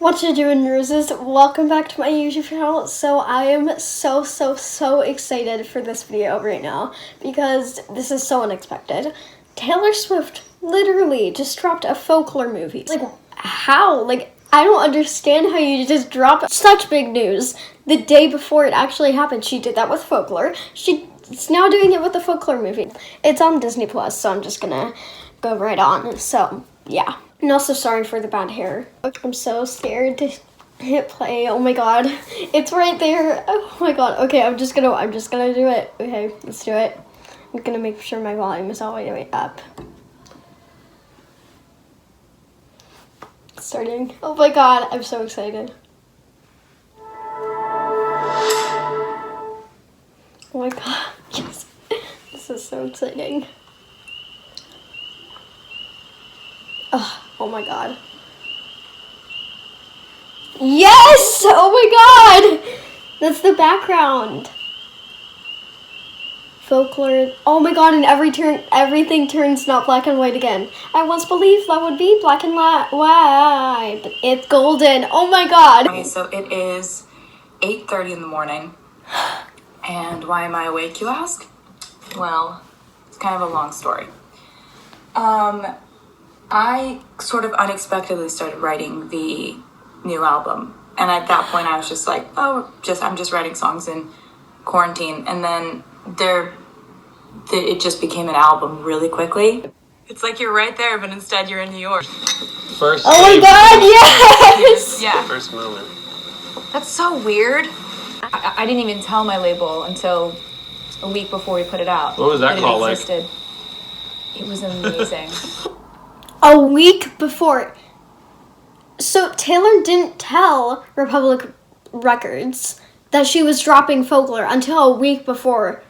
What you doing, Roses? Welcome back to my YouTube channel. So I am so excited for this video right now because this is so unexpected. Taylor Swift literally just dropped a Folklore movie. Like, how? Like, I don't understand how you just drop such big news the day before it actually happened. She did that with Folklore. She's now doing it with the Folklore movie. It's on Disney Plus, so I'm just gonna go right on. So, yeah. And also sorry for the bad hair. I'm so scared to hit play. Oh my god. It's right there. Oh my god. Okay, I'm just gonna do it. Okay, let's do it. I'm gonna make sure my volume is all the way up. Starting. Oh my god, I'm so excited. Oh my god. Yes. This is so exciting. Oh my god. Yes! Oh my god! That's the background. Folklore. Oh my god, and everything turns not black and white again. I once believed that would be black and white, but it's golden. Oh my god. Okay, so it is 8:30 in the morning. And why am I awake, you ask? Well, it's kind of a long story. I sort of unexpectedly started writing the new album. And at that point I was just like, I'm just writing songs in quarantine. And then it just became an album really quickly. It's like you're right there, but instead you're in New York. First. Oh my god, yes! Yeah. First moment. That's so weird. I didn't even tell my label until a week before we put it out. What was that call like? It was amazing. A week before. So Taylor didn't tell Republic Records that she was dropping Folklore until a week before.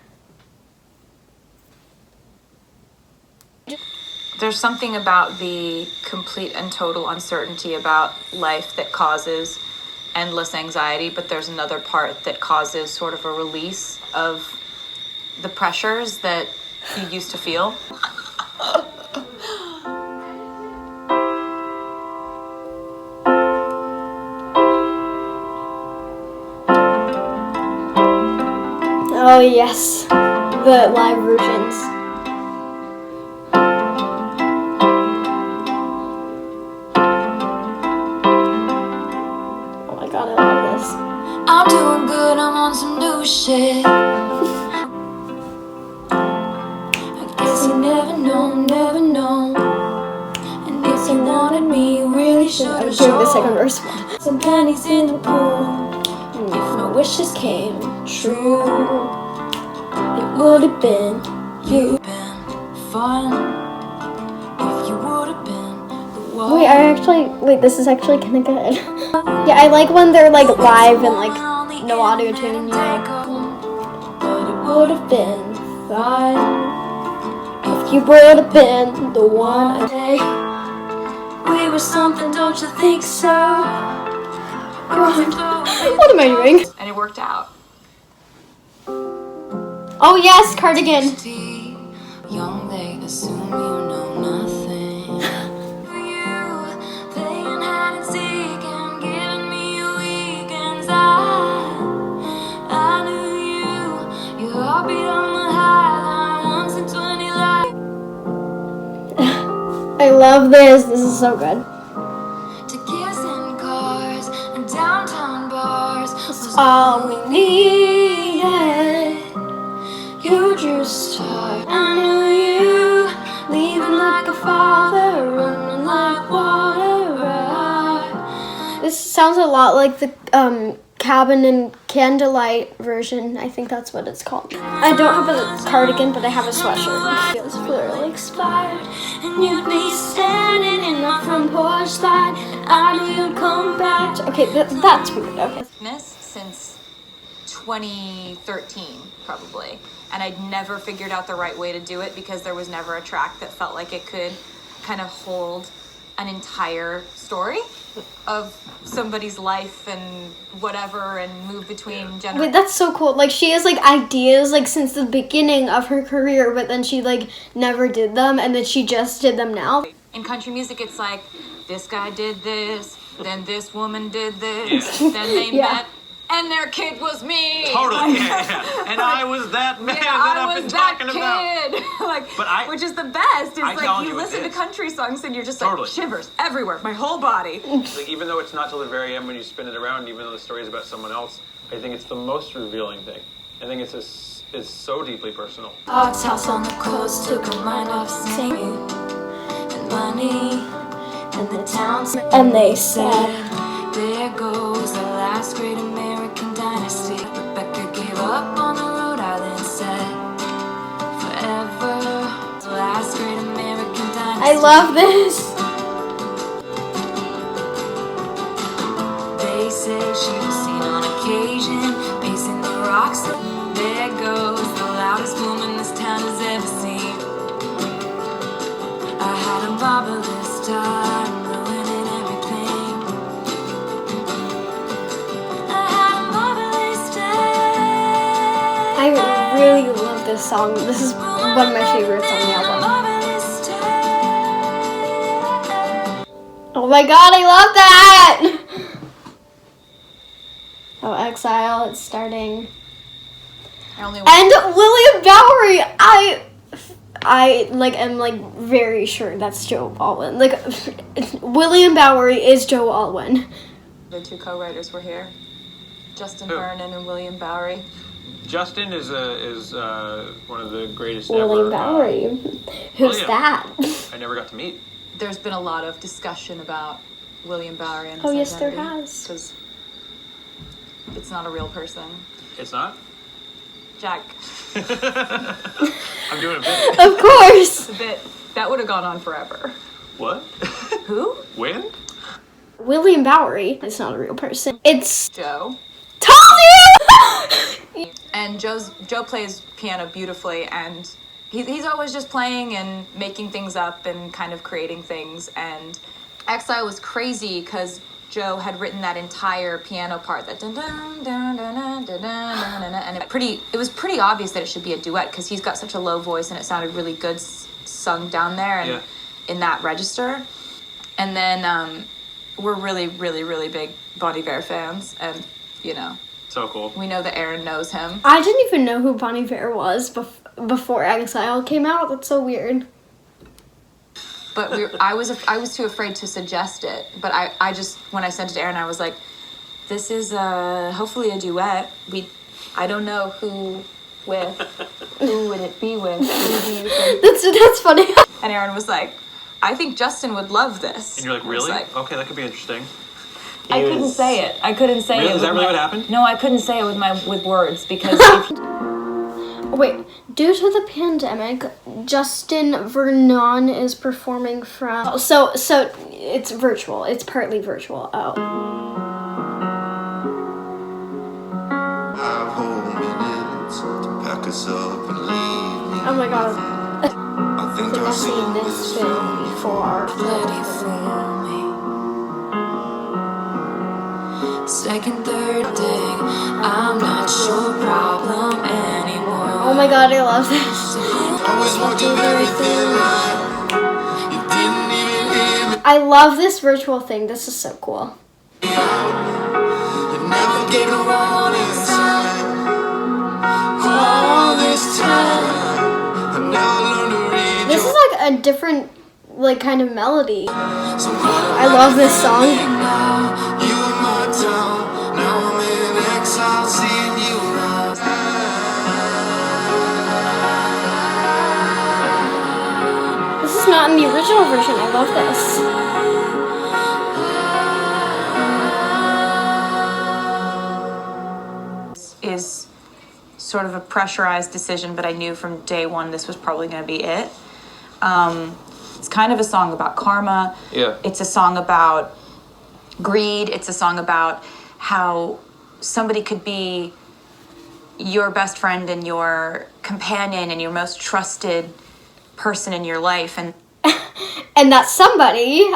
There's something about the complete and total uncertainty about life that causes endless anxiety, but there's another part that causes sort of a release of the pressures that you used to feel. Oh yes, the live versions. Oh my god, I love this. I'm doing good, I'm on some new shit. I guess you never know. And if you wanted me, you really should I'm have doing the second shown. verse one. Some pennies in the pool. And if my wishes came true, it would have been you. Been fun if you would have been the one. Wait, this is actually kind of good. Yeah, I like when they're like live and like no audio tune. But it would have been fun If you would have been the one. we were something, don't you think so? What am I doing? And it worked out. Oh yes, Cardigan. Young, they assume you know nothing. For you, playing hide and seek and giving me weekends. I knew you. Your heartbeat on the high line once in 20 lives. I love this. This is so good. To kiss in cars and downtown bars was All we needed. you just start. I knew you, leaving like a father, running like water. This sounds a lot like the Cabin and Candlelight version. I think that's what it's called. I don't have a cardigan, but I have a sweatshirt. It feels really Expired, and you'd be standing in my front porch light, and I knew you'd come back. Okay, that's weird. Okay. Since 2013, probably. And I'd never figured out the right way to do it because there was never a track that felt like it could kind of hold an entire story of somebody's life and whatever and move between generations. Wait, that's so cool. Like, she has like ideas like since the beginning of her career, but then she like never did them, and then she just did them now. In country music, it's like, this guy did this, Then this woman did this. Then they met, and their kid was me. Totally, yeah. And I was that man that I've been talking about. Like, which is the best. It's like you listen to is. country songs and you're just like shivers everywhere, my whole body. Like, even though it's not till the very end when you spin it around, even though the story is about someone else, I think it's the most revealing thing. I think it's so deeply personal. Park's house on the coast took her mind off singing and money and the towns. And they said, there goes the last great American dynasty. Rebecca gave up on the Rhode Island set. Forever, the last great American dynasty. I love this. They say she was seen on occasion pacing the rocks. There goes the loudest woman this town has ever seen. I had a marvelous time ruining everything. I had a marvelous day. I really love this song. This is one of my favorites on the album. Marvelous day. Oh my god, I love that! Oh, Exile, it's starting. And William Bowery, I am very sure that's Joe Alwyn. Like, William Bowery is Joe Alwyn. The two co-writers were here, Justin Vernon and William Bowery. Justin is one of the greatest William ever. Bowery. Who's that? I never got to meet. There's been a lot of discussion about William Bowery and his Oh, yes, there identity, has. because it's not a real person. It's not? Jack. I'm doing a bit. Of course. A bit. That would have gone on forever. What? Who? When? William Bowery is not a real person. It's Joe. told you! And Joe plays piano beautifully, and he's always just playing and making things up and kind of creating things. And Exile was crazy because Joe had written that entire piano part, that dun dun dun dun dun dun dun dun, and it was pretty obvious that it should be a duet because he's got such a low voice and it sounded really good sung down there and in that register. And then we're really, really, really big Bon Iver fans, and So cool. we know that Aaron knows him. I didn't even know who Bon Iver was before Exile came out. That's so weird. But I was too afraid to suggest it. But I just, when I sent it to Aaron, I was like, this is hopefully a duet. I don't know who with. Who would it be with? Who do you think? That's funny. And Aaron was like, I think Justin would love this. And you're like, really? Okay, that could be interesting. I couldn't say it. I couldn't say Really? it. Is that really what happened? No, I couldn't say it with words because. Wait, due to the pandemic, Justin Vernon is performing from. So it's virtual. It's partly virtual. Oh. Have whole minutes to pack us up and leave me. Oh my god. I think I've seen this film before. Bloody fool me. Second, third day, I'm not your problem anymore. Oh my god, I love this. Always walked a very thin line. You didn't even hear me I love this virtual thing. This is so cool. out. You never gave a warning sign. All this time, I never learned to read This your is like a different kind of melody. So I love this song. now, you in my town. Now I'm in exile, seeing you out. This is not in the original version. I love this. Is sort of a pressurized decision, but I knew from day one this was probably going to be it. It's kind of a song about karma. Yeah. It's a song about greed. It's a song about how somebody could be your best friend and your companion and your most trusted person in your life, and And that somebody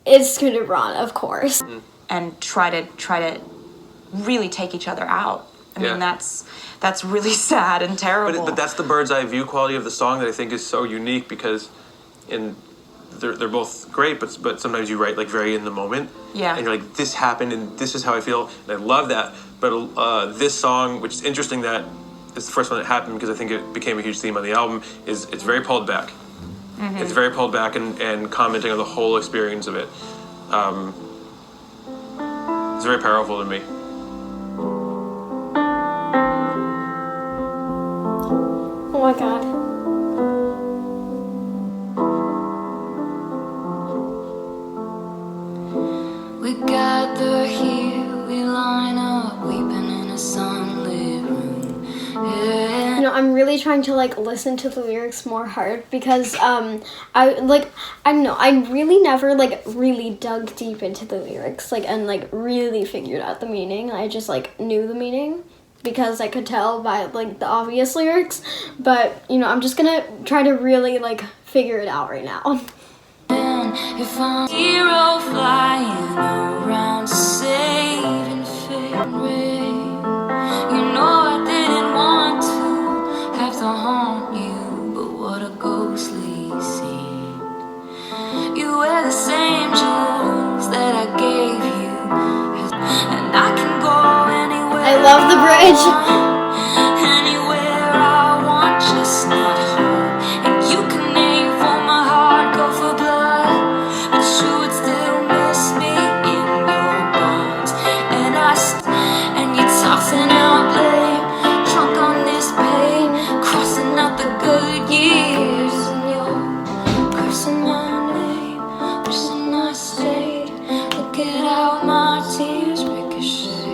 is Scooter Braun, of course. try to really take each other out. I mean, Yeah. that's really sad and terrible. But that's the bird's eye view quality of the song that I think is so unique, because in they're both great, but sometimes you write like very in the moment. Yeah. And you're like, this happened, and this is how I feel, and I love that. But this song, which is interesting that it's the first one that happened because I think it became a huge theme on the album, is it's very pulled back. Mm-hmm. It's very pulled back and commenting on the whole experience of it. It's very powerful to me. Oh my god. We gather here, we line up, weeping in a sunlit room. Yeah. You know, I'm really trying to like listen to the lyrics more hard because I don't know, I really never like really dug deep into the lyrics and like really figured out the meaning. I just like knew the meaning because I could tell by like the obvious lyrics, but you know, I'm just gonna try to really like figure it out right now. If I'm a hero flying around saving fate, you know I didn't want to have to haunt you, but what a ghostly scene. You wear the same jewels that I gave you, and I can go anywhere. I love the bridge. Anywhere I want, just not home. And you can aim for my heart, go for blood, but you would still miss me in your bones. And you're tossing out blame, drunk on this pain, crossing out the good years, and you're cursing my name, wishing I stayed. Look at how my tears ricochet.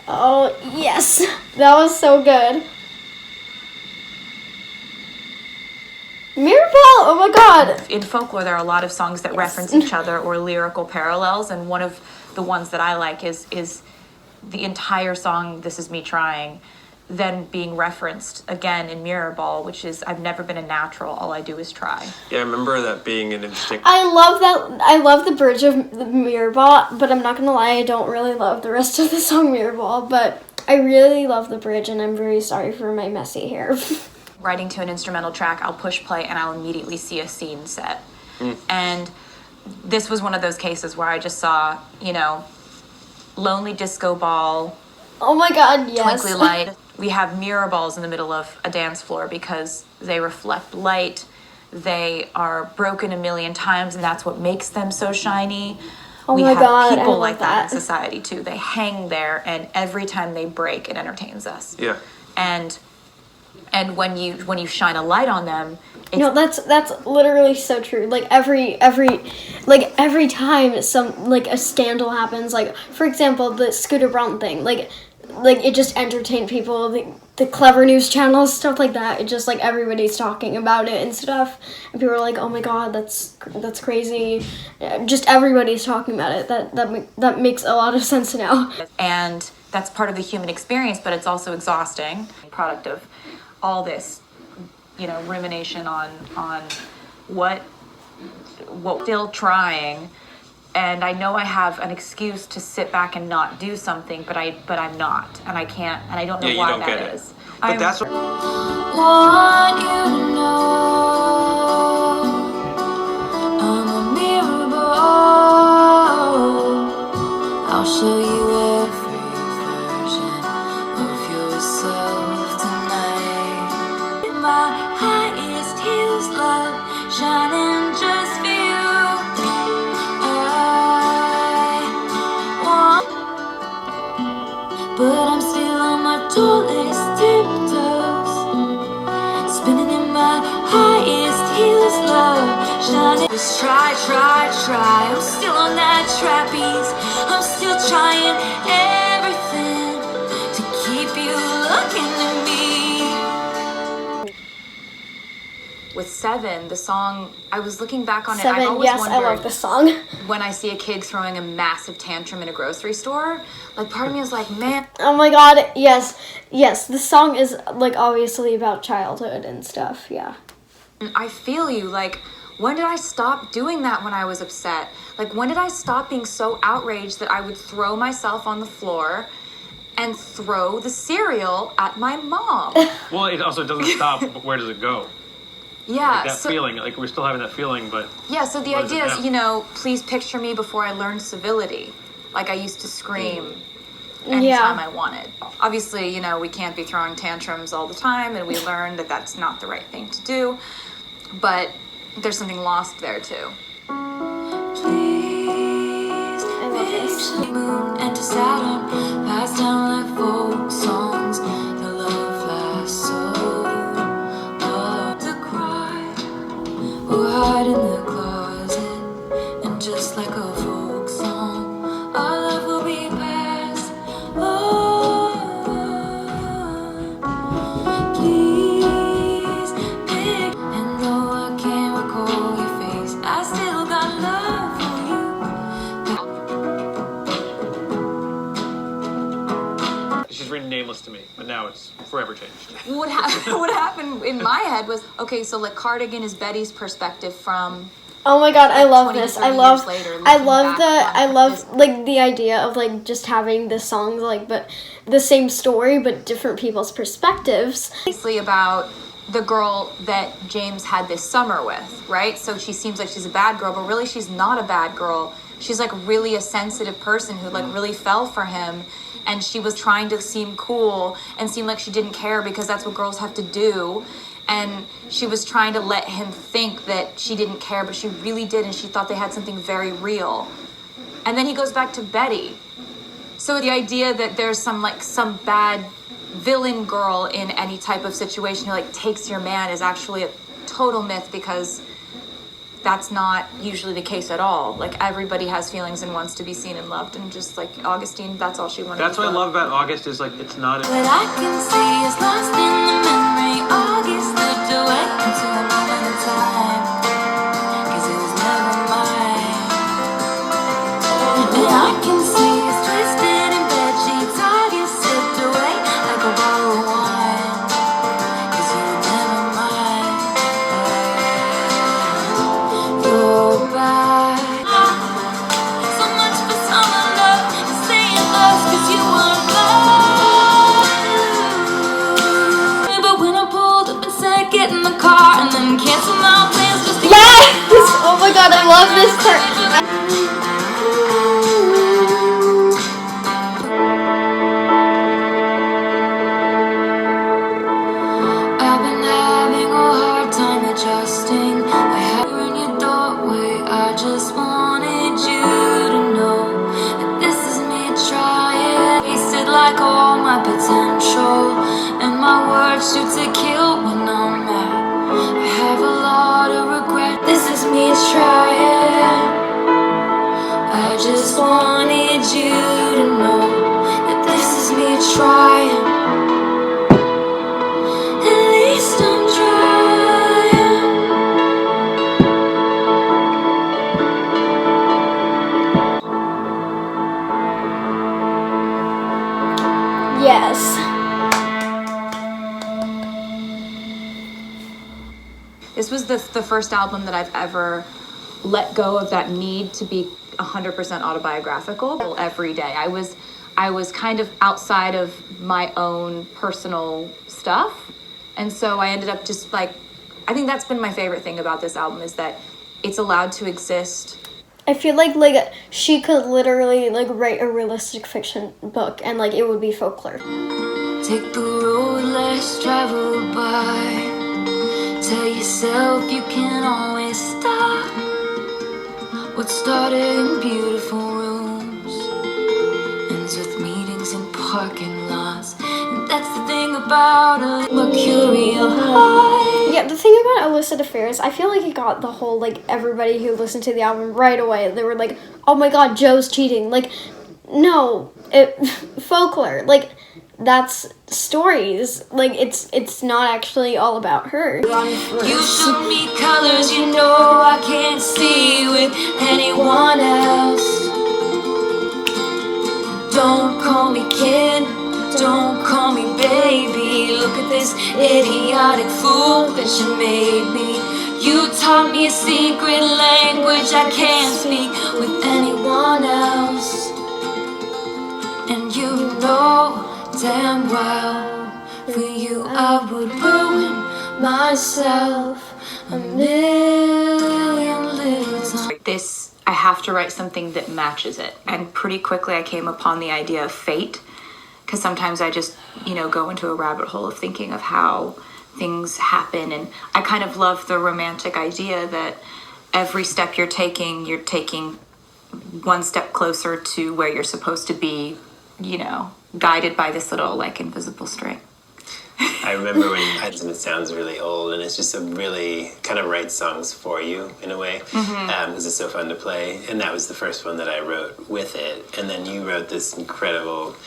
Oh yes, that was so good. Mirrorball, oh my god. In folklore, there are a lot of songs that reference each other or lyrical parallels, and one of the ones that I like is the entire song "This Is Me Trying," then being referenced again in Mirrorball, which is "I've never been a natural, all I do is try." Yeah, I remember that being an interesting. I love that. I love the bridge of the Mirrorball, but I'm not gonna lie, I don't really love the rest of the song Mirrorball, but I really love the bridge, and I'm very sorry for my messy hair. Writing to an instrumental track, I'll push play and I'll immediately see a scene set. And this was one of those cases where I just saw, you know, lonely disco ball, Oh my god, yes. twinkly light. We have mirror balls in the middle of a dance floor because they reflect light. They are broken a million times, and that's what makes them so shiny. Oh we my have God, I people love like that in that. society too. They hang there, and every time they break, it entertains us. Yeah. And when you shine a light on them, it's, No, that's literally so true. Like every time a scandal happens, like for example the Scooter Braun thing, like it just entertained people. The clever news channels, stuff like that. It just like everybody's talking about it and stuff, and people are like, oh my god, that's crazy. Just everybody's talking about it. That makes a lot of sense now. and that's part of the human experience, but it's also exhausting. Product of all this, you know, rumination on what still trying. And I know I have an excuse to sit back and not do something, but I'm not, and I can't, and I don't know Yeah, you why don't that get it. is. But that's what. Want you to know I'm a mirror ball. I'll show you every version of yourself tonight. In my highest heels, love shining just for you. But I'm still on my tallest tiptoes, spinning in my highest heels, love shining. Just try. I'm still on that trapeze. I'm still trying everything to keep you looking at me. With Seven, the song, I was looking back on it. Seven, I've always yes, I wondered, love this song. when I see a kid throwing a massive tantrum in a grocery store, like part of me is like, man, Oh my god, yes. This song is like obviously about childhood and stuff, yeah. I feel you. Like, when did I stop doing that when I was upset? Like, when did I stop being so outraged that I would throw myself on the floor and throw the cereal at my mom? Well, it also doesn't stop, but where does it go? Yeah. Like that feeling, like we're still having that feeling, but... Yeah, so the idea is, you know, please picture me before I learned civility. Like, I used to scream anytime I wanted. Obviously, you know, we can't be throwing tantrums all the time, and we learned that that's not the right thing to do. But there's something lost there, too. Please, I love this. moon and to Saturn, passed down like folk songs. The love lasts so long. To cry or hide in the closet, and just like a folk song, our love will be passed on. Please pick, and though I can't recall your face, I still got love for you. She's written Nameless to me, but now it's forever changed. What happened in my head was, okay, so like Cardigan is Betty's perspective from... Oh my god, I love 20 to this. 30 I love years later, I looking love back on this. like the idea of like just having the songs like but the same story but different people's perspectives. Basically about the girl that James had this summer with, right? So she seems like she's a bad girl, but really she's not a bad girl. She's like really a sensitive person who like really fell for him, and she was trying to seem cool and seem like she didn't care because that's what girls have to do. And she was trying to let him think that she didn't care, but she really did, and she thought they had something very real. And then he goes back to Betty. So the idea that there's some bad villain girl in any type of situation who like takes your man is actually a total myth, because that's not usually the case at all. Like, everybody has feelings and wants to be seen and loved, and just like Augustine, that's all she wanted. That's was what I love about August is like it's not... What I can see is lost in the memory. August slipped away into a moment in time, 'cause it was never mine. And I can see us twisted in bed sheets. August slipped away like a bottle of wine, 'cause you were never mine. You're back. So much for summer love and saying lost 'cause you weren't mine. But when I pulled up and said get in the car and then cancel my plans just to Yes! Oh my god, I love this part. I've been having a hard time adjusting. I have you in your doorway. I just wanted you to know that this is me trying. Wasted like all my potential, and my words shoot to kill when I'm mad. I have a lot of regret. This is me trying. I just wanted you to know that this is me trying. At least I'm trying. Yes. This was the first album that I've ever let go of that need to be 100% autobiographical every day. I was kind of outside of my own personal stuff, and so I ended up just like, I think that's been my favorite thing about this album, is that it's allowed to exist. I feel like she could literally like write a realistic fiction book and like it would be folklore. Take the road less traveled by. Tell yourself you can always stop. What started in beautiful rooms ends with meetings in parking lots. And that's the thing about a mercurial high. Yeah, the thing about Illicit Affairs, I feel like it got the whole, like, everybody who listened to the album right away. They were like, oh my god, Joe's cheating. Like, no, folklore. Like, that's stories. Like, it's not actually all about her. You showed me colors you know I can't see with anyone else. Don't call me kid, don't call me baby. Look at this idiotic fool that you made me. You taught me a secret language I can't speak with anyone else. And you know damn well, for you I would ruin myself a million little times. This, I have to write something that matches it. And pretty quickly I came upon the idea of fate, because sometimes I just, go into a rabbit hole of thinking of how things happen. And I kind of love the romantic idea that every step you're taking one step closer to where you're supposed to be, guided by this little invisible string. I remember when it sounds really old, and it's just a really kind of writes songs for you in a way, because it's so fun to play. And that was the first one that I wrote with it. And then you wrote this incredible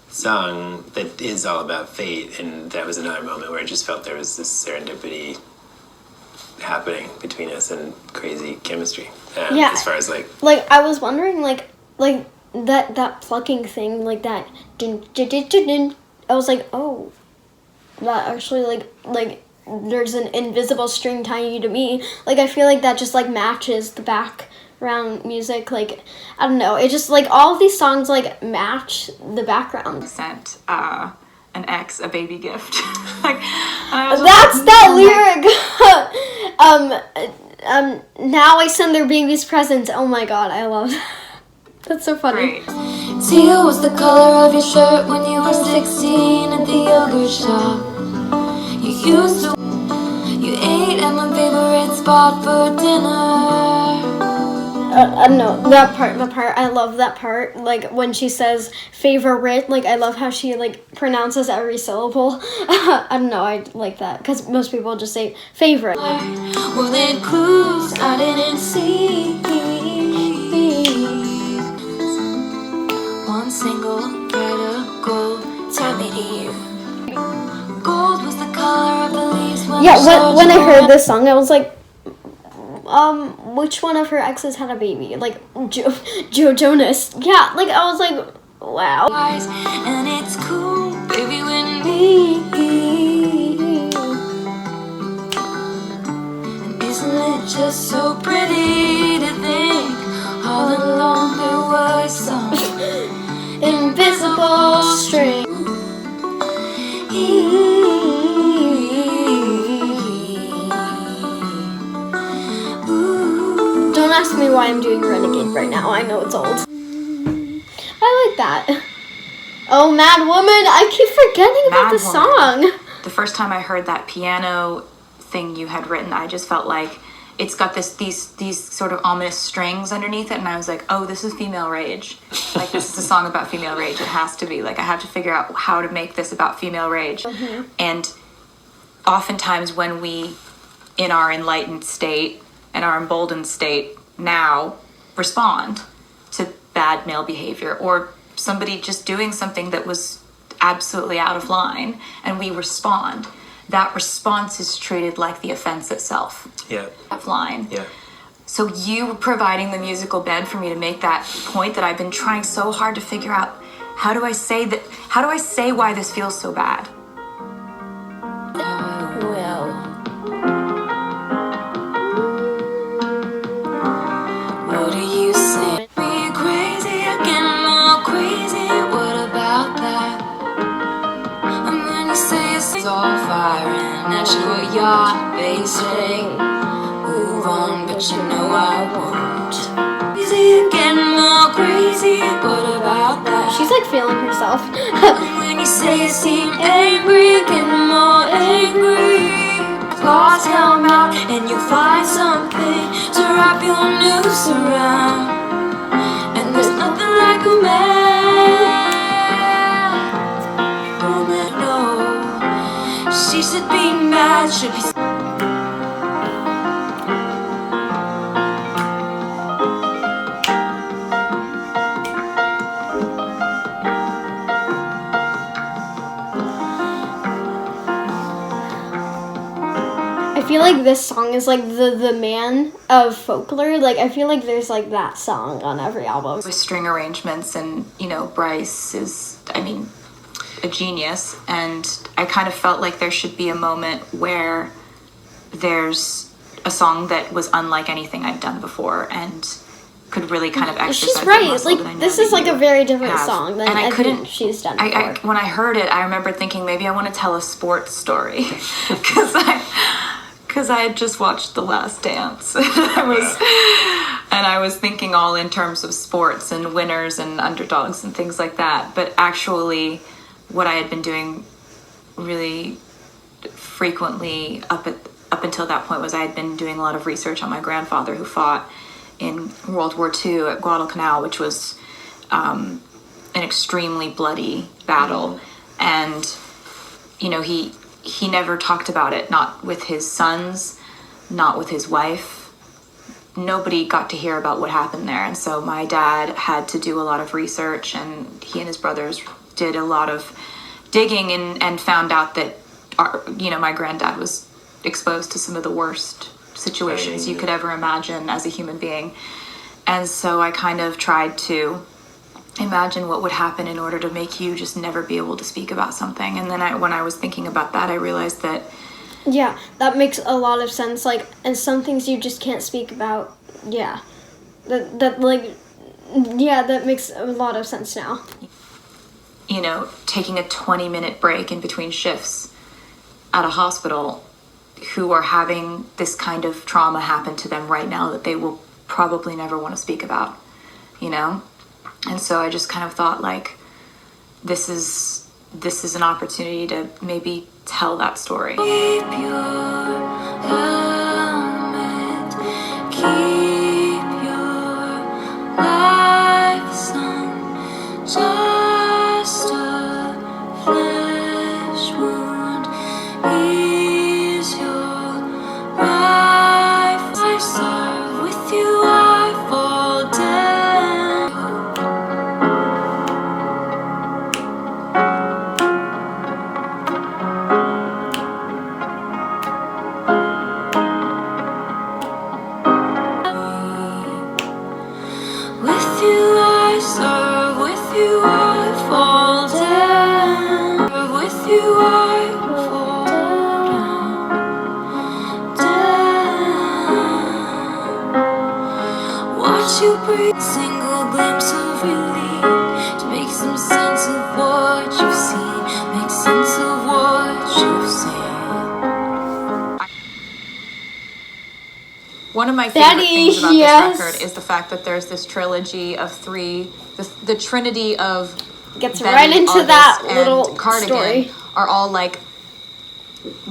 song that is all about fate, and that was another moment where I just felt there was this serendipity happening between us and crazy chemistry. Yeah. As far as I was wondering, that plucking thing, that dun, dun, dun, dun, dun. I was like, oh, that actually there's an invisible string tying you to me. I feel like that just matches the background music. I don't know, it just all of these songs match the background. Sent an ex a baby gift. And that's that lyric. Now I send their babies presents. Oh my god, I love that. That's so funny. Great. Teal was the color of your shirt when you were 16 at the yogurt shop. You ate at my favorite spot for dinner. I don't know, that part, I love that part, when she says favorite, I love how she, pronounces every syllable. I don't know, I like that, because most people just say favorite. Well, then clues I didn't see. One single thread of gold tied me to you. Gold was the color of the leaves when I heard this song, I was like, which one of her exes had a baby? Joe Jonas. Yeah, I was like, wow. And it's cool, baby, with me. And isn't it just so pretty to think all along there was some invisible string. Don't ask me why I'm doing Renegade right now. I know it's old. I like that. Oh, Mad Woman! I keep forgetting about the song. The first time I heard that piano thing you had written, I just felt like it's got these sort of ominous strings underneath it, and I was like, oh, this is female rage. This is a song about female rage. It has to be. I have to figure out how to make this about female rage. And oftentimes when we, in our enlightened state and our emboldened state now, respond to bad male behavior or somebody just doing something that was absolutely out of line, and we respond, that response is treated like the offense itself. Yeah. Out of line. Yeah. So you providing the musical bed for me to make that point that I've been trying so hard to figure out, how do I say why this feels so bad? What do you say? Me crazy, again more crazy. What about that? And when you say it's all firing at your yacht, basic. Move on, but you know I won't. Crazy, again more crazy. What about that? She's feeling herself. And when you say you seem angry, getting more angry. Claws come out and you find something to wrap your noose around. And there's nothing like a man. Woman, no, she should be mad, should be. I feel like this song is the man of folklore. I feel like there's that song on every album. With string arrangements, and Bryce is, a genius, and I kind of felt like there should be a moment where there's a song that was unlike anything I'd done before and could really kind of exercise. She's right. that muscle that I Like know this that is like you a very different have. song than And I couldn't. she's done before. When I heard it, I remember thinking maybe I want to tell a sports story because I had just watched The Last Dance. I was thinking all in terms of sports and winners and underdogs and things like that. But actually, what I had been doing really frequently up until that point was I had been doing a lot of research on my grandfather who fought in World War II at Guadalcanal, which was an extremely bloody battle. And, you know, he never talked about it, not with his sons, not with his wife. Nobody got to hear about what happened there. And so my dad had to do a lot of research, and he and his brothers did a lot of digging and found out that, my granddad was exposed to some of the worst situations you could ever imagine as a human being. And so I kind of tried to imagine what would happen in order to make you just never be able to speak about something. And then when I was thinking about that, I realized that yeah, that makes a lot of sense. Like, and some things you just can't speak about. Yeah, that makes a lot of sense now. You know, taking a 20-minute break in between shifts at a hospital, who are having this kind of trauma happen to them right now that they will probably never want to speak about, you know? And so I just kind of thought, like, this is an opportunity to maybe tell that story. Keep your helmet, keep your life on, just a flesh wound, ease your life. I serve with you, I fall down. With you I serve, with you I fall down. With you I fall down. Watch you breathe, a single glimpse of relief to make some sense of what you've seen. Make sense of what you've seen. One of my favorite things about yes. this record is the fact that there's this trilogy of three, the trinity of Gets Betty, right into August, that and little Cardigan story. are all like,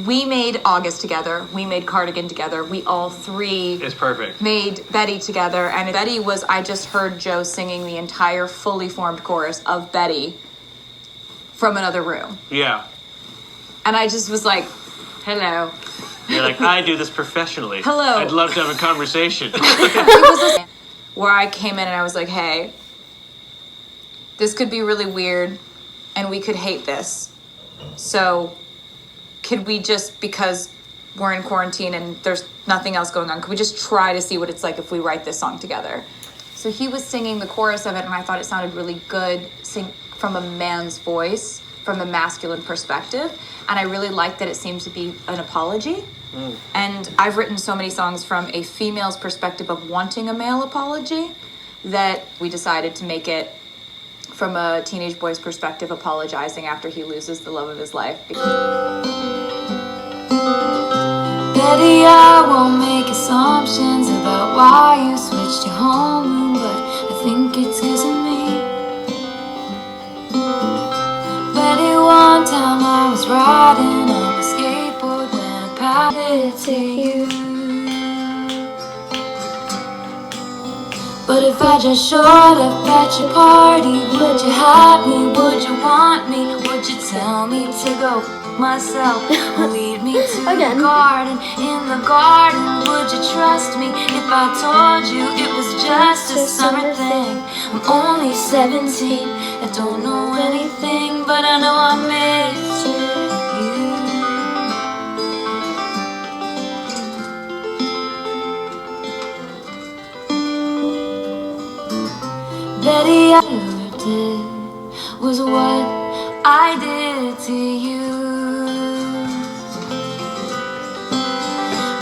we made August together, we made Cardigan together, we all three It's perfect. made Betty together. And Betty was, I just heard Joe singing the entire fully formed chorus of Betty from another room. Yeah. And I just was like, hello. You're like, I do this professionally. Hello. I'd love to have a conversation. Where I came in and I was like, hey, this could be really weird and we could hate this. So could we just, because we're in quarantine and there's nothing else going on, could we just try to see what it's like if we write this song together? So he was singing the chorus of it and I thought it sounded really good from a man's voice, from a masculine perspective. And I really liked that it seemed to be an apology. And I've written so many songs from a female's perspective of wanting a male apology that we decided to make it from a teenage boy's perspective, apologizing after he loses the love of his life. Betty, I won't make assumptions about why you switched your home, but I think it's 'cause of me. Betty, one time I was riding on a skateboard when I patted to you. But if I just showed up at your party, would you have me? Would you want me? Would you tell me to go myself? Or lead me to the garden? In the garden, would you trust me if I told you it was just a summer thing? I'm only 17, I don't know anything, but I know I miss you. Betty, I did was what I did to you.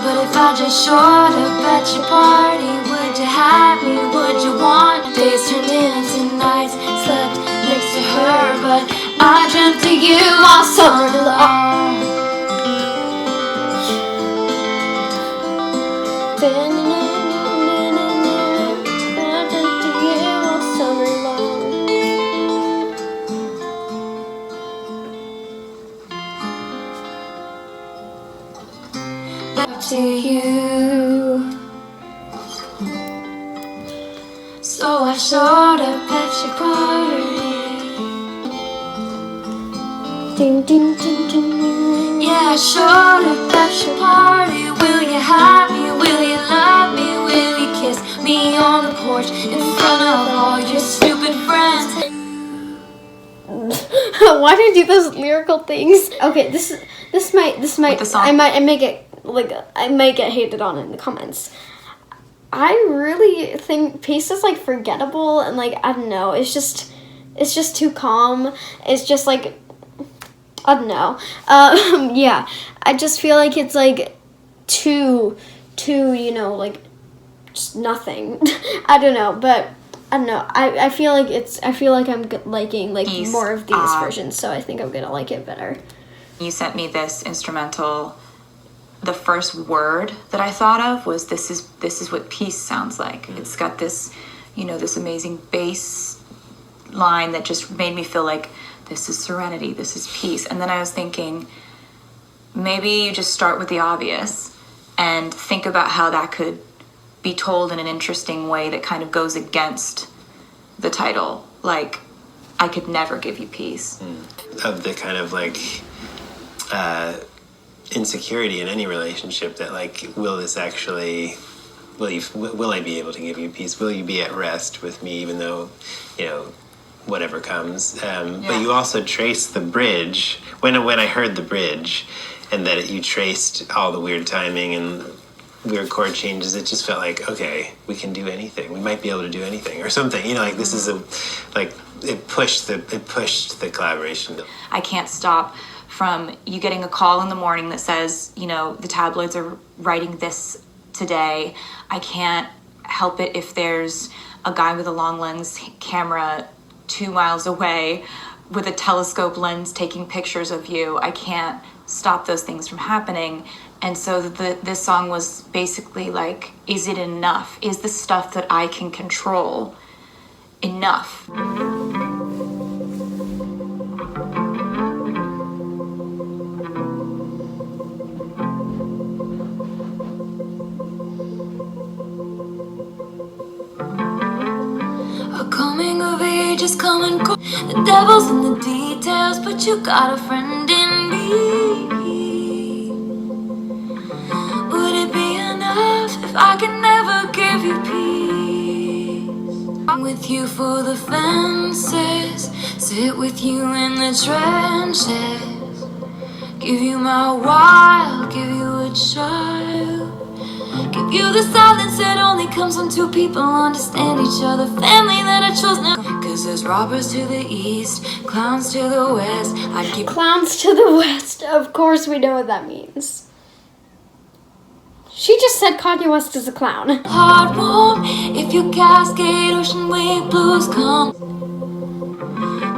But if I just showed up at your party, would you have me, would you want? Days turned into nights, slept next to her, but I dreamt of you all summer long. To you, so I showed up at your party. Ding, ding, ding, ding. Yeah, I showed up at your party. Will you have me? Will you love me? Will you kiss me on the porch in front of all your stupid friends? Why do I do those lyrical things? Okay, this might With the song. I might get hated on in the comments. I really think Peace is like forgettable and like I don't know, it's just too calm. It's just like I don't know. Yeah, I just feel like it's like too you know, like just nothing. I don't know, but I don't know. I feel like I'm liking like Peace. more of these versions, so I think I'm gonna like it better. You sent me this instrumental. The first word that I thought of was this is what peace sounds like. It's got this, you know, this amazing bass line that just made me feel like this is serenity, this is peace. And then I was thinking, maybe you just start with the obvious and think about how that could be told in an interesting way that kind of goes against the title. Like, I could never give you peace. Of the kind of like insecurity in any relationship that like, will I be able to give you peace? Will you be at rest with me even though, you know, whatever comes? But you also trace the bridge. When I heard the bridge and that you traced all the weird timing and weird chord changes, it just felt like, okay, we can do anything. We might be able to do anything or something. You know, like this is it pushed the collaboration. I can't stop from you getting a call in the morning that says, you know, the tabloids are writing this today. I can't help it if there's a guy with a long lens camera 2 miles away with a telescope lens taking pictures of you. I can't stop those things from happening. And so this song was basically like, is it enough? Is the stuff that I can control enough? Coming of age is coming cold. The devil's in the details, but you got a friend in me. Would it be enough if I could never give you peace? I'm with you for the fences, sit with you in the trenches, give you my wild, give you a child. Give you the silence that only comes when two people understand each other. Family that I chose now. Cause there's robbers to the east, clowns to the west. I'd keep Clowns to the west. Of course we know what that means. She just said Kanye West is a clown. heart warm if you cascade ocean wave blues come.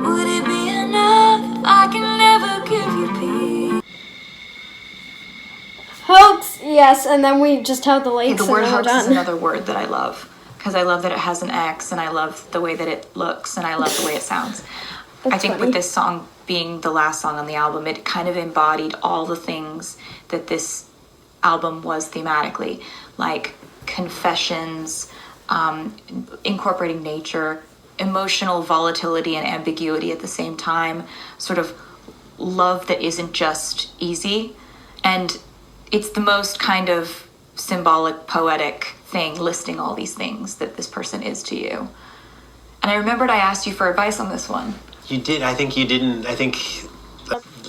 Would it be enough if I can never give you peace? Hoax, yes, and then we just have the lights The word and then we're hoax is done. another word that I love because I love that it has an X and I love the way that it looks and I love the way it sounds. I think funny. with this song being the last song on the album, it kind of embodied all the things that this album was thematically, like confessions, incorporating nature, emotional volatility and ambiguity at the same time, sort of love that isn't just easy. And it's the most kind of symbolic, poetic thing, listing all these things that this person is to you. And I remembered I asked you for advice on this one. You did. I think you didn't. I think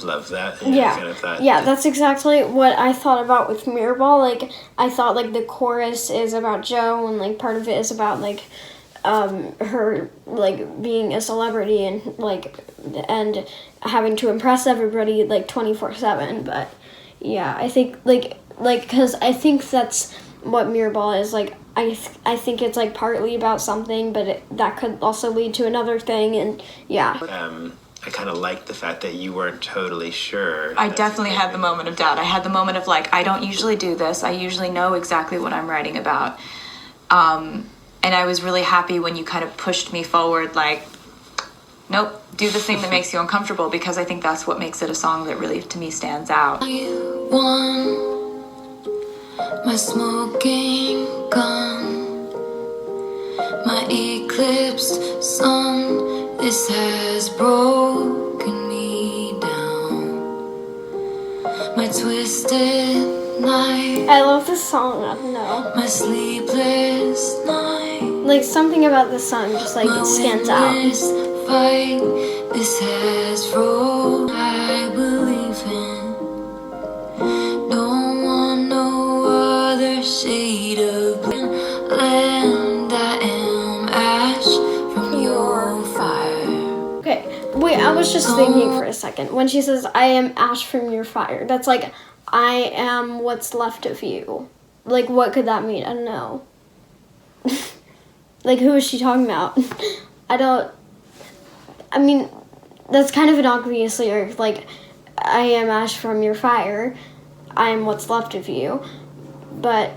love that. Yeah, I kind of thought yeah, that's exactly what I thought about with Mirrorball. Like, I thought, like, the chorus is about Joe, and, like, part of it is about, like, her, like, being a celebrity and, like, and having to impress everybody, like, 24/7, but, yeah, I think, like, like, because I think that's what Mirrorball is, like, I think it's, like, partly about something, but that could also lead to another thing, and yeah. I kind of liked the fact that you weren't totally sure. I definitely had the moment of doubt. I had the moment of like, I don't usually do this. I usually know exactly what I'm writing about. And I was really happy when you kind of pushed me forward, like, nope, do the thing that makes you uncomfortable, because I think that's what makes it a song that really, to me, stands out. You won my smoking gun, my eclipsed sun. This has broken me down. My twisted night. I love this song, I don't know. My sleepless night. Like, something about this song just, like, My stands out. windless fight. This has frozen. I believe in. Don't want no other shade of blue. Land, I am ash from your fire. Okay, wait, I was just thinking for a second. When she says, I am ash from your fire, that's like, I am what's left of you. Like, what could that mean? I don't know. Like, who is she talking about? I mean, that's kind of an obvious lyric. Like, I am ash from your fire. I am what's left of you. But,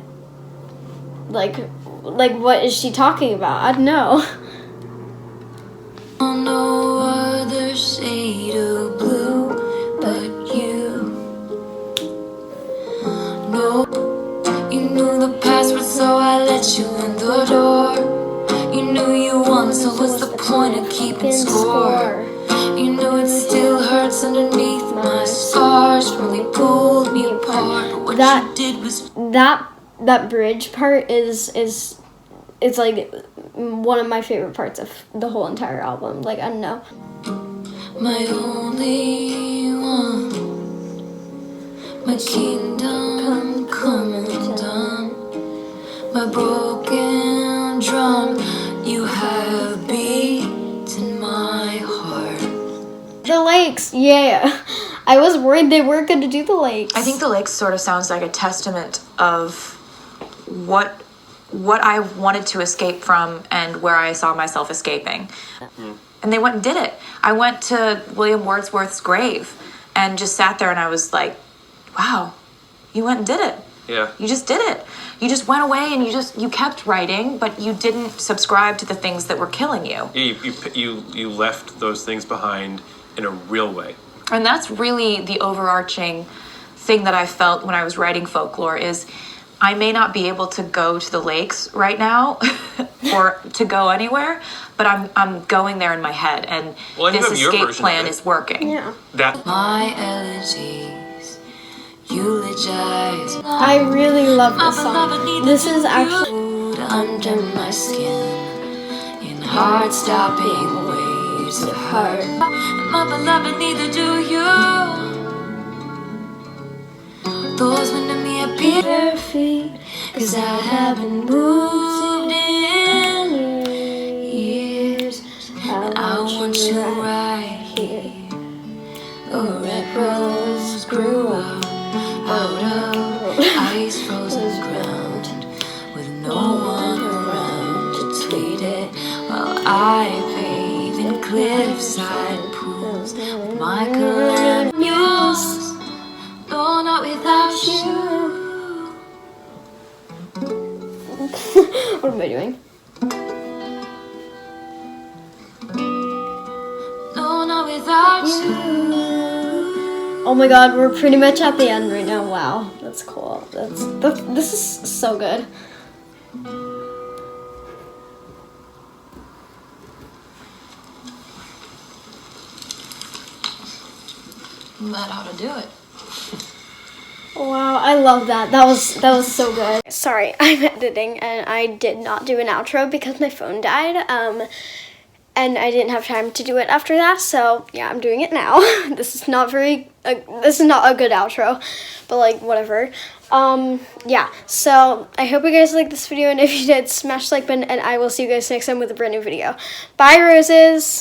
like, what is she talking about? I don't know. No other shade of blue but you. No, you knew the password, so I let you in the door. You knew you won, so what's the point of keeping score? You know it still hurts underneath my scars when we pulled me apart. But what you did was that bridge part is it's like one of my favorite parts of the whole entire album. Like, I don't know. my only one, my kingdom come undone, my broken drum. You have beaten my heart. The lakes, yeah. I was worried they weren't going to do the lakes. I think the lakes sort of sounds like a testament of what I wanted to escape from and where I saw myself escaping. And they went and did it. I went to William Wordsworth's grave and just sat there, and I was like, wow, you went and did it. Yeah. You just did it. You just went away and you kept writing, but you didn't subscribe to the things that were killing you. You left those things behind in a real way. And that's really the overarching thing that I felt when I was writing Folklore is I may not be able to go to the lakes right now or to go anywhere, but I'm going there in my head, and this escape plan is working. Yeah. My elegies, eulogize. I really love this song. This is actually under my skin in heart-stopping waves of heart. And my beloved, neither do you. Those men to me appear bare feet, 'cause I haven't moved in years. And I want you right here. A red rose grew up out of ice frozen ground, with no one around to tweet it, while I bathe in cliffside pools with my colored muse. No, not without you. what am I doing? No, not without you. Oh my god, we're pretty much at the end right now. Wow, that's cool. This is so good. That ought to do it. Wow, I love that. That was so good. Sorry, I'm editing and I did not do an outro because my phone died. And I didn't have time to do it after that, so yeah, I'm doing it now. This is not a good outro, but like whatever. Yeah, so I hope you guys liked this video, and if you did, smash the like button, and I will see you guys next time with a brand new video. Bye, roses!